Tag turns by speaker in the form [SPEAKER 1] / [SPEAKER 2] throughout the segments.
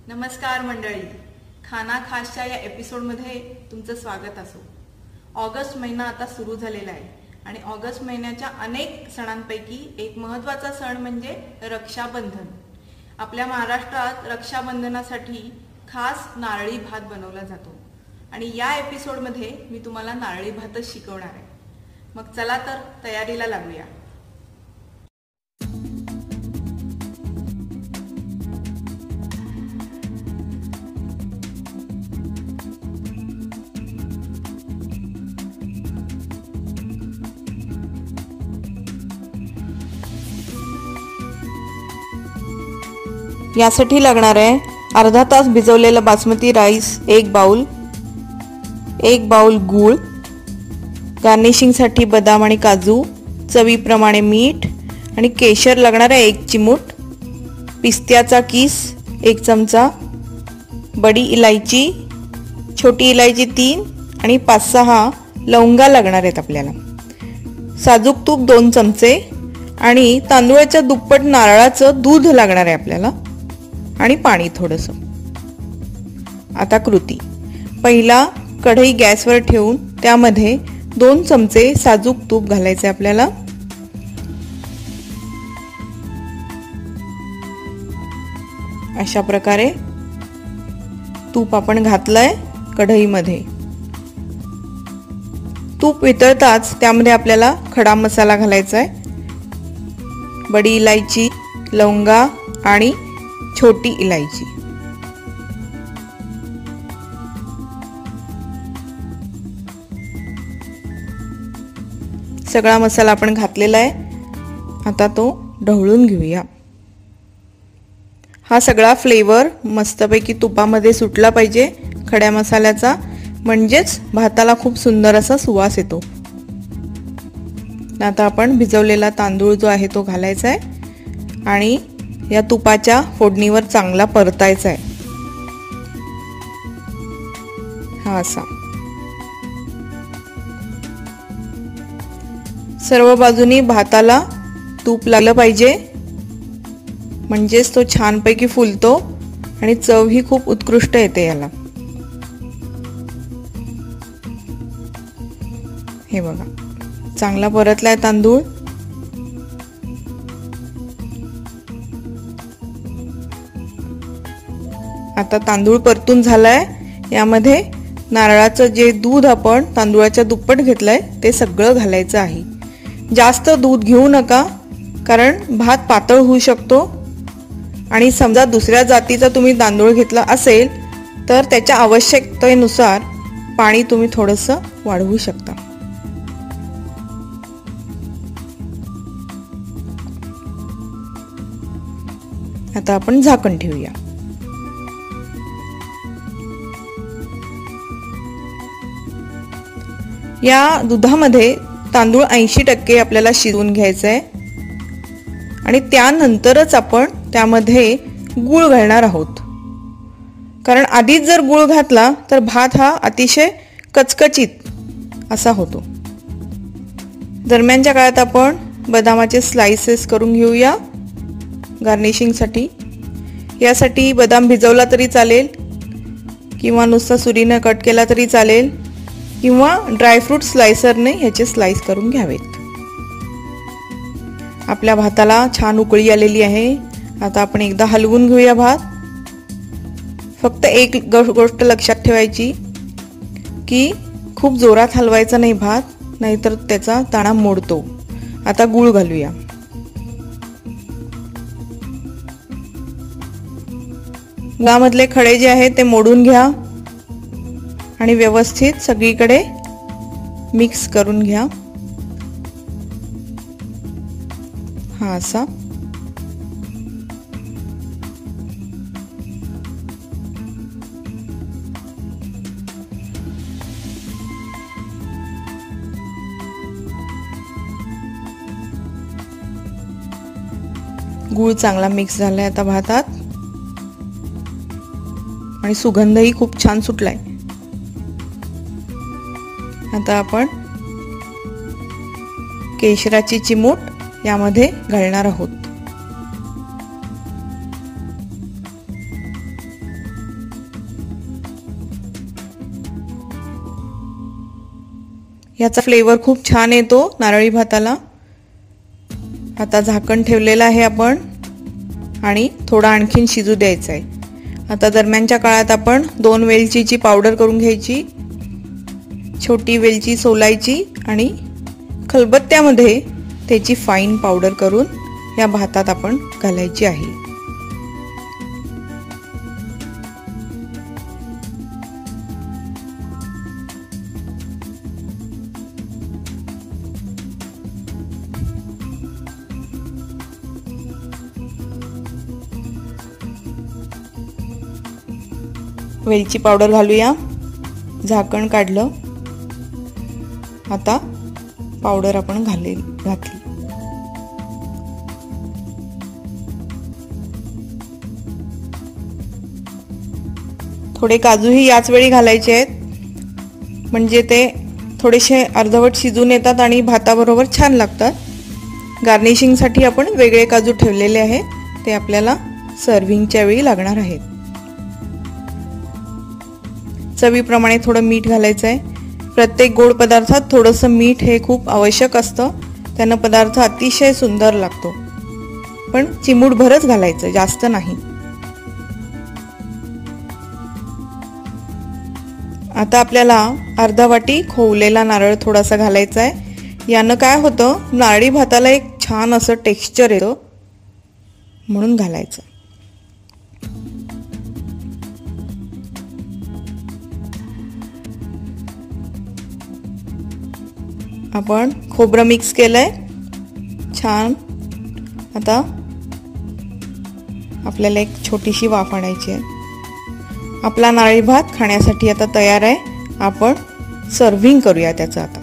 [SPEAKER 1] नमस्कार मंडळी, खाना खासच्या या एपिसोडमध्ये तुमचं स्वागत असो। ऑगस्ट महिना आता सुरू झालेला आहे आणि ऑगस्ट महिन्याच्या अनेक सणांपैकी एक महत्त्वाचा सण म्हणजे रक्षाबंधन। आपल्या महाराष्ट्रात रक्षाबंधनासाठी खास नारळी भात बनवला जातो आणि या एपिसोडमध्ये मी तुम्हाला नारळी भातच शिकवणार आहे। मग चला तर तयारीला लागूया।
[SPEAKER 2] यासाठी लागणार आहे अर्धा तास भिजवलेला बासमती राईस, एक बाउल गूळ, गार्निशिंग साठी बदाम आणि काजू, चवीप्रमाणे मीठ आणि केशर लागणार आहे 1 चिमूट, पिस्त्याचा किस 1 चमचा, बडी इलायची, छोटी इलायची 3 आणि 5-6 लवंगा लागणार आहेत आपल्याला, साजूक तूप 2 चमचे आणि तांदूळाच्या दुप्पट नारळाचं दूध लागणार आहे आपल्याला आणि पाणी थोडंसं। आता कृती, पहिला कढई गॅसवर ठेवून त्यामध्ये 2 चमचे साजूक तूप घालायचे आपल्याला। अशा प्रकारे तूप आपण घातलंय कढईमध्ये। तूप वितळताच त्यामध्ये आपल्याला खडा मसाला घालायचा आहे, बडी इलायची, लवंगा आणि छोटी इलायची। सगळा मसाला आपण घातलेला आहे, आता तो ढवळून घेऊया। हा सगळा फ्लेवर मस्तपैकी तुपामध्ये सुटला पाहिजे खड्या मसाल्याचा, म्हणजेच भाताला खूप सुंदर असा सुवास येतो। आता आपण भिजवलेला तांदूळ जो आहे तो घालायचा आहे आणि या तुपाच्या फोडणीवर चांगला परतायचा आहे। हा असा सर्व बाजूनी भाताला तूप लागलं पाहिजे, म्हणजेच तो छानपैकी फुलतो आणि चव ही खूप उत्कृष्ट येते याला। हे बघा, चांगला परतलाय तांदूळ। आता तांदूळ परतून झालाय, यामध्ये नारळाचं जे दूध आपण तांदूळाच्या दुप्पट घेतलंय ते सगळं घालायचं आहे। जास्त दूध घेऊ नका, कारण भात पातळ होऊ शकतो आणि समजा दुसऱ्या जातीचा तुम्ही तांदूळ घेतला असेल तर त्याच्या आवश्यकतेनुसार पाणी तुम्ही थोडंसं वाढवू शकता। आता आपण झाकण ठेवूया। या दुधामध्ये तांदूळ 80% आपल्याला शिजवून घ्यायचं आहे आणि त्यानंतरच आपण त्यामध्ये गूळ घालणार आहोत, कारण आधीच जर गूळ घातला तर भात हा अतिशय कचकचित असा होतो। दरम्यानच्या काळात आपण बदामाचे स्लाइसेस करून घेऊया गार्निशिंग साठी। यासाठी बदाम भिजवला तरी चालेल किंवा नुसता सुरीने कट केला तरी चालेल किंवा ड्रायफ्रूट स्लायसरने ह्याचे स्लाइस करून घ्यावेत। आपल्या भाताला छान उकळी आलेली आहे, आता आपण एकदा हलवून घेऊया भात। फक्त एक गोष्ट लक्षात ठेवायची की खूप जोरात हलवायचा नाही भात, नाहीतर त्याचा दाणा मोडतो। आता गूळ घालूया। गुळामधले खडे जे आहेत ते मोडून घ्या आणि व्यवस्थित सगळीकडे मिक्स करून घ्या। हा असा गूळ चांगला मिक्स झालाय आता भातात आणि सुगंधही खूप छान सुटलाय। आता आपण केशराची चिमूट यामध्ये घालणार आहोत। याचा फ्लेवर खूप छान येतो नारळी भाताला. आता झाकण ठेवलेलं आहे आपण आणि थोडा आणखीन शिजू द्यायचा आहे. आता दरम्यानच्या काळात आपण 2 वेलचीची पावडर करून घ्यायची, छोटी वेलची सोलायची आणि खलबत्त्यामध्ये त्याची फाईन पावडर करून या भातात आपण घालायची आहे. वेलची पावडर घालूया. झाकण काढलं. आता पावडर आपण घातली. थोडे काजूही याच वेळी घालायचे आहेत, म्हणजे ते थोडेसे अर्धवट शिजून येतात आणि भाताबरोबर छान लागतात. गार्निशिंगसाठी आपण वेगळे काजू ठेवलेले आहेत, ते आपल्याला सर्व्हिंगच्या वेळी लागणार आहेत. चवीप्रमाणे थोडं मीठ घालायचं आहे. प्रत्येक गोड पदार्थात थोडंसं मीठ हे खूप आवश्यक असतं, त्यानं पदार्थ अतिशय सुंदर लागतो. पण चिमूटभरच घालायचं, जास्त नाही. आता आपल्याला अर्धा वाटी खोवलेला नारळ थोडासा घालायचा आहे. यानं काय होतं, नारळी भाताला एक छान असं टेक्स्चर येतं, म्हणून घालायचं. आपण खोबरं मिक्स केलंय छान. आता आपल्याला एक छोटीशी वाफ आणायची आहे. आपला नारळी भात खाण्यासाठी आता तयार आहे. आपण सर्व्हिंग करूया त्याचं. आता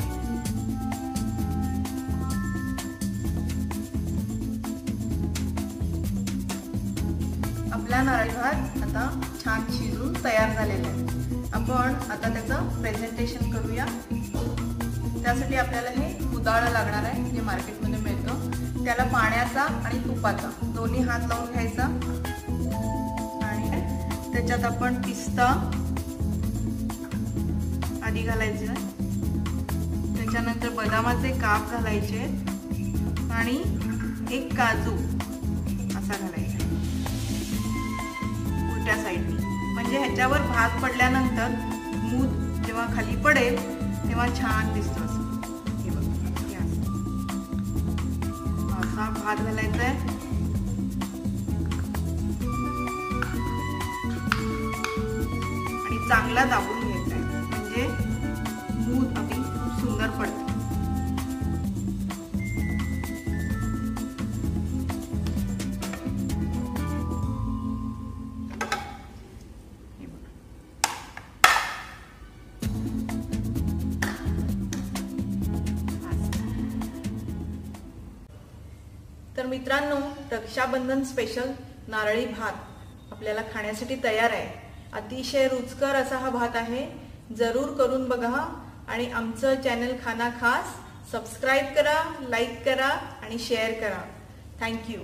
[SPEAKER 1] आपला नारळी भात आता छान शिजून तयार झालेला आहे. आपण आता त्याचं प्रेझेंटेशन करूया. त्यासाठी आपल्याला हे कुदाळ लागणार आहे, जे मार्केटमध्ये मिळतं. त्याला पाण्याचा आणि तुपाचा दोन्ही हात लावून घ्यायचा आणि त्याच्यात आपण पिस्ता आधी घालायचे, त्याच्यानंतर बदामाचे काप घालायचे आणि एक काजू असा घालायचा उलट्या साईडनी. म्हणजे ह्याच्यावर भात पडल्यानंतर मूद जेव्हा खाली पडेल तेव्हा छान दिसतो. हे बघा, असा भात घालायचा आहे. आणि चांगला दाबून घ्यायचा आहे, म्हणजे मूद आपली खूप सुंदर पडते. तर मित्रांनो, रक्षाबंधन स्पेशल नारळी भात आपल्याला खाण्यासाठी तयार आहे. अतिशय रुचकर असा हा भात आहे. जरूर करून बघा आणि आमचं चॅनल खाना खास सबस्क्राईब करा, लाईक करा आणि शेअर करा. थँक्यू.